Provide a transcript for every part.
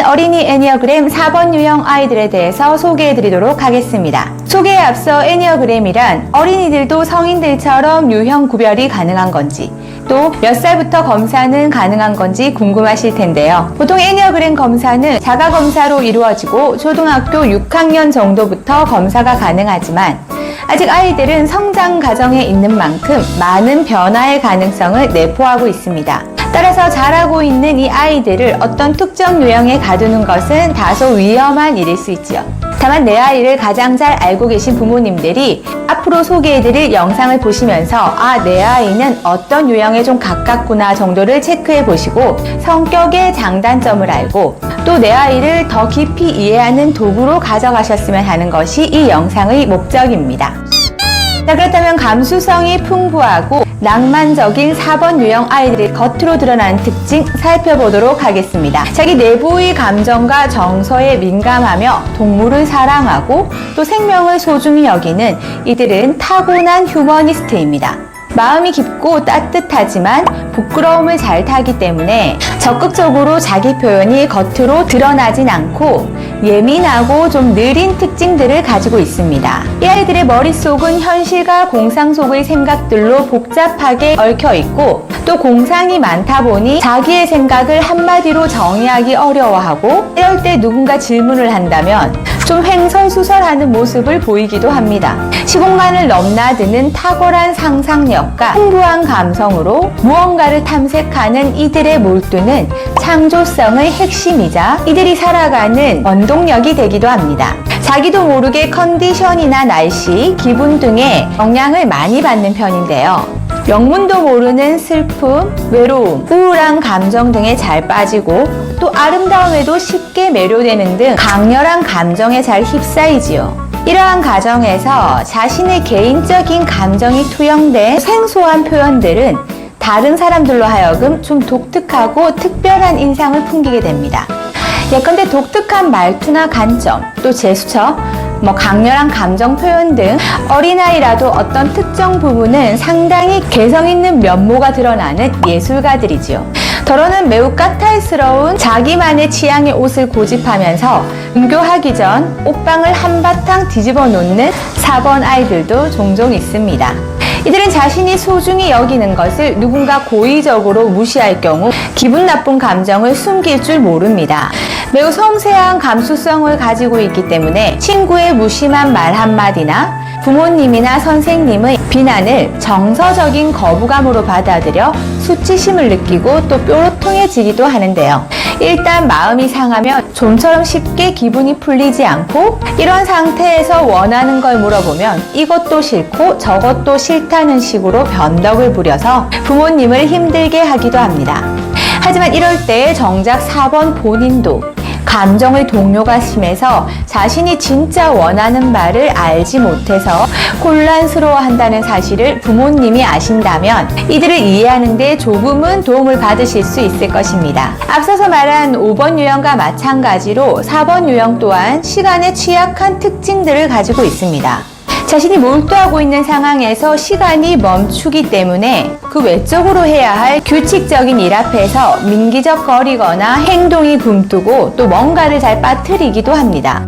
이번에는 어린이 애니어그램 4번 유형 아이들에 대해서 소개해드리도록 하겠습니다. 소개에 앞서 애니어그램이란 어린이들도 성인들처럼 유형 구별이 가능한 건지, 또 몇 살부터 검사는 가능한 건지 궁금하실 텐데요. 보통 애니어그램 검사는 자가검사로 이루어지고 초등학교 6학년 정도부터 검사가 가능하지만 아직 아이들은 성장 과정에 있는 만큼 많은 변화의 가능성을 내포하고 있습니다. 따라서 자라고 있는 이 아이들을 어떤 특정 유형에 가두는 것은 다소 위험한 일일 수 있지요. 다만 내 아이를 가장 잘 알고 계신 부모님들이 앞으로 소개해드릴 영상을 보시면서 내 아이는 어떤 유형에 좀 가깝구나 정도를 체크해 보시고 성격의 장단점을 알고 또 내 아이를 더 깊이 이해하는 도구로 가져가셨으면 하는 것이 이 영상의 목적입니다. 자, 그렇다면 감수성이 풍부하고 낭만적인 4번 유형 아이들의 겉으로 드러나는 특징 살펴보도록 하겠습니다. 자기 내부의 감정과 정서에 민감하며 동물을 사랑하고 또 생명을 소중히 여기는 이들은 타고난 휴머니스트입니다. 마음이 깊고 따뜻하지만 부끄러움을 잘 타기 때문에 적극적으로 자기 표현이 겉으로 드러나진 않고 예민하고 좀 느린 특징들을 가지고 있습니다. 이 아이들의 머릿속은 현실과 공상 속의 생각들로 복잡하게 얽혀 있고 또 공상이 많다 보니 자기의 생각을 한마디로 정의하기 어려워하고 이럴 때 누군가 질문을 한다면 좀 횡설수설하는 모습을 보이기도 합니다. 시공간을 넘나드는 탁월한 상상력과 풍부한 감성으로 무언가를 탐색하는 이들의 몰두는 창조성의 핵심이자 이들이 살아가는 원동력이 되기도 합니다. 자기도 모르게 컨디션이나 날씨, 기분 등의 영향을 많이 받는 편인데요. 영문도 모르는 슬픔, 외로움, 우울한 감정 등에 잘 빠지고 또 아름다움에도 쉽게 매료되는 등 강렬한 감정에 잘 휩싸이지요. 이러한 과정에서 자신의 개인적인 감정이 투영된 생소한 표현들은 다른 사람들로 하여금 좀 독특하고 특별한 인상을 풍기게 됩니다. 예컨대 독특한 말투나 간점, 또 제스처, 강렬한 감정 표현 등 어린아이라도 어떤 특정 부분은 상당히 개성 있는 면모가 드러나는 예술가들이지요. 더러는 매우 까탈스러운 자기만의 취향의 옷을 고집하면서 등교하기 전 옷방을 한바탕 뒤집어 놓는 4번 아이들도 종종 있습니다. 이들은 자신이 소중히 여기는 것을 누군가 고의적으로 무시할 경우 기분 나쁜 감정을 숨길 줄 모릅니다. 매우 섬세한 감수성을 가지고 있기 때문에 친구의 무심한 말 한마디나 부모님이나 선생님의 비난을 정서적인 거부감으로 받아들여 수치심을 느끼고 또 뾰로통해지기도 하는데요. 일단 마음이 상하면 좀처럼 쉽게 기분이 풀리지 않고 이런 상태에서 원하는 걸 물어보면 이것도 싫고 저것도 싫다는 식으로 변덕을 부려서 부모님을 힘들게 하기도 합니다. 하지만 이럴 때 정작 4번 본인도 감정의 동요가 심해서 자신이 진짜 원하는 바를 알지 못해서 혼란스러워한다는 사실을 부모님이 아신다면 이들을 이해하는 데 조금은 도움을 받으실 수 있을 것입니다. 앞서서 말한 5번 유형과 마찬가지로 4번 유형 또한 시간에 취약한 특징들을 가지고 있습니다. 자신이 몰두하고 있는 상황에서 시간이 멈추기 때문에 그 외적으로 해야 할 규칙적인 일 앞에서 민기적거리거나 행동이 굼뜨고 또 뭔가를 잘 빠뜨리기도 합니다.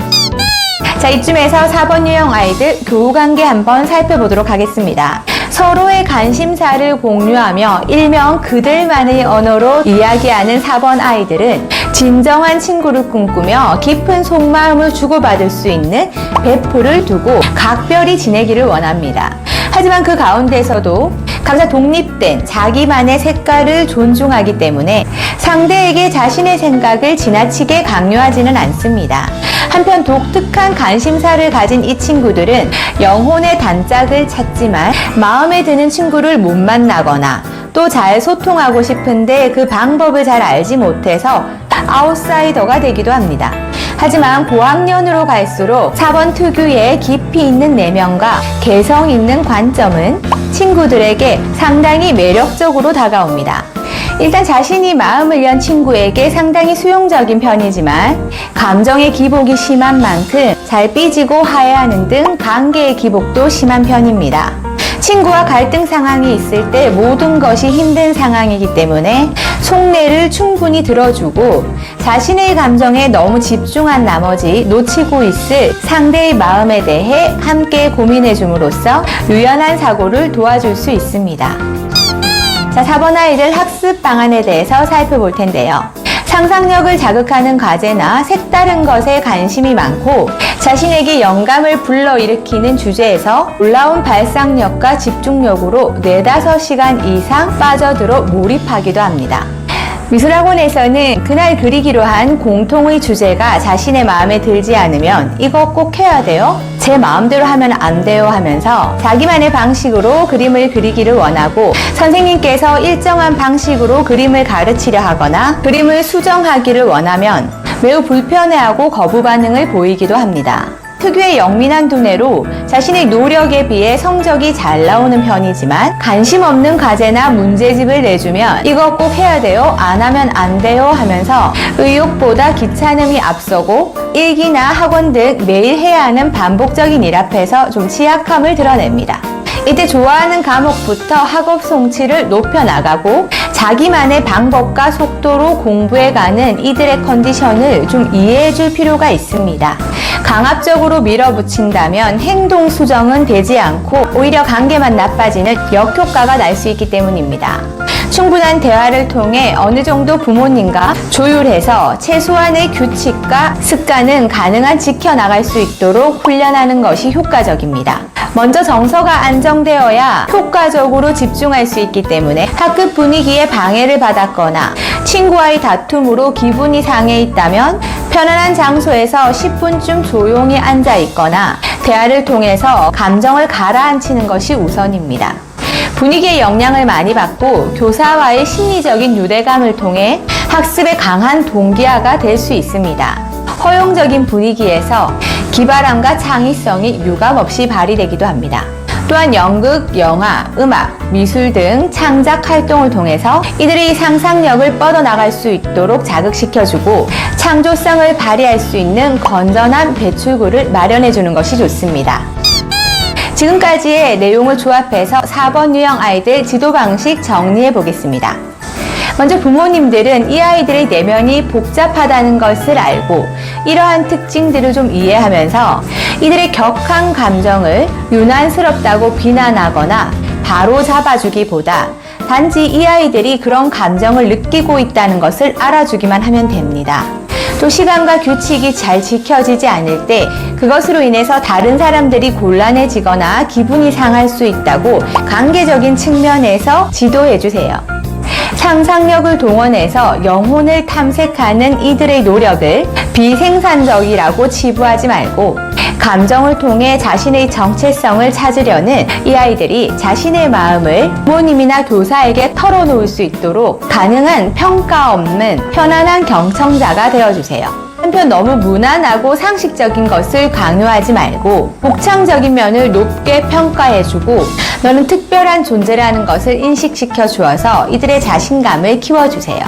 자, 이쯤에서 4번 유형 아이들 교우관계 한번 살펴보도록 하겠습니다. 서로의 관심사를 공유하며 일명 그들만의 언어로 이야기하는 4번 아이들은 진정한 친구를 꿈꾸며 깊은 속마음을 주고받을 수 있는 배포를 두고 각별히 지내기를 원합니다. 하지만 그 가운데서도 각자 독립된 자기만의 색깔을 존중하기 때문에 상대에게 자신의 생각을 지나치게 강요하지는 않습니다. 한편 독특한 관심사를 가진 이 친구들은 영혼의 단짝을 찾지만 마음에 드는 친구를 못 만나거나 또 잘 소통하고 싶은데 그 방법을 잘 알지 못해서 아웃사이더가 되기도 합니다. 하지만 고학년으로 갈수록 4번 특유의 깊이 있는 내면과 개성 있는 관점은 친구들에게 상당히 매력적으로 다가옵니다. 일단 자신이 마음을 연 친구에게 상당히 수용적인 편이지만 감정의 기복이 심한 만큼 잘 삐지고 화해하는 등 관계의 기복도 심한 편입니다. 친구와 갈등 상황이 있을 때 모든 것이 힘든 상황이기 때문에 속내를 충분히 들어주고 자신의 감정에 너무 집중한 나머지 놓치고 있을 상대의 마음에 대해 함께 고민해 줌으로써 유연한 사고를 도와줄 수 있습니다. 자, 4번 아이들 학습 방안에 대해서 살펴볼 텐데요. 상상력을 자극하는 과제나 색다른 것에 관심이 많고 자신에게 영감을 불러일으키는 주제에서 놀라운 발상력과 집중력으로 4-5시간 이상 빠져들어 몰입하기도 합니다. 미술학원에서는 그날 그리기로 한 공통의 주제가 자신의 마음에 들지 않으면 이거 꼭 해야 돼요? 제 마음대로 하면 안 돼요 하면서 자기만의 방식으로 그림을 그리기를 원하고 선생님께서 일정한 방식으로 그림을 가르치려 하거나 그림을 수정하기를 원하면 매우 불편해하고 거부 반응을 보이기도 합니다. 특유의 영민한 두뇌로 자신의 노력에 비해 성적이 잘 나오는 편이지만 관심 없는 과제나 문제집을 내주면 이거 꼭 해야 돼요? 안 하면 안 돼요? 하면서 의욕보다 귀찮음이 앞서고 일기나 학원 등 매일 해야 하는 반복적인 일 앞에서 좀 취약함을 드러냅니다. 이때 좋아하는 과목부터 학업 성취를 높여나가고 자기만의 방법과 속도로 공부해가는 이들의 컨디션을 좀 이해해줄 필요가 있습니다. 강압적으로 밀어붙인다면 행동 수정은 되지 않고 오히려 관계만 나빠지는 역효과가 날 수 있기 때문입니다. 충분한 대화를 통해 어느 정도 부모님과 조율해서 최소한의 규칙과 습관은 가능한 지켜나갈 수 있도록 훈련하는 것이 효과적입니다. 먼저 정서가 안정되어야 효과적으로 집중할 수 있기 때문에 학급 분위기에 방해를 받았거나 친구와의 다툼으로 기분이 상해 있다면 편안한 장소에서 10분쯤 조용히 앉아 있거나 대화를 통해서 감정을 가라앉히는 것이 우선입니다. 분위기에 영향을 많이 받고 교사와의 심리적인 유대감을 통해 학습에 강한 동기화가 될 수 있습니다. 허용적인 분위기에서 기발함과 창의성이 유감없이 발휘되기도 합니다. 또한 연극, 영화, 음악, 미술 등 창작 활동을 통해서 이들의 상상력을 뻗어나갈 수 있도록 자극시켜주고 창조성을 발휘할 수 있는 건전한 배출구를 마련해주는 것이 좋습니다. 지금까지의 내용을 조합해서 4번 유형 아이들 지도 방식 정리해 보겠습니다. 먼저 부모님들은 이 아이들의 내면이 복잡하다는 것을 알고 이러한 특징들을 좀 이해하면서 이들의 격한 감정을 유난스럽다고 비난하거나 바로 잡아주기보다 단지 이 아이들이 그런 감정을 느끼고 있다는 것을 알아주기만 하면 됩니다. 또 시간과 규칙이 잘 지켜지지 않을 때 그것으로 인해서 다른 사람들이 곤란해지거나 기분이 상할 수 있다고 관계적인 측면에서 지도해주세요. 상상력을 동원해서 영혼을 탐색하는 이들의 노력을 비생산적이라고 치부하지 말고 감정을 통해 자신의 정체성을 찾으려는 이 아이들이 자신의 마음을 부모님이나 교사에게 털어놓을 수 있도록 가능한 평가 없는 편안한 경청자가 되어주세요. 한편 너무 무난하고 상식적인 것을 강요하지 말고 복창적인 면을 높게 평가해주고 너는 특별한 존재라는 것을 인식시켜 주어서 이들의 자신감을 키워주세요.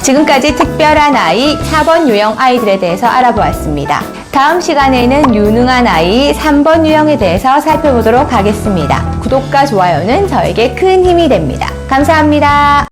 지금까지 특별한 아이 4번 유형 아이들에 대해서 알아보았습니다. 다음 시간에는 유능한 아이 3번 유형에 대해서 살펴보도록 하겠습니다. 구독과 좋아요는 저에게 큰 힘이 됩니다. 감사합니다.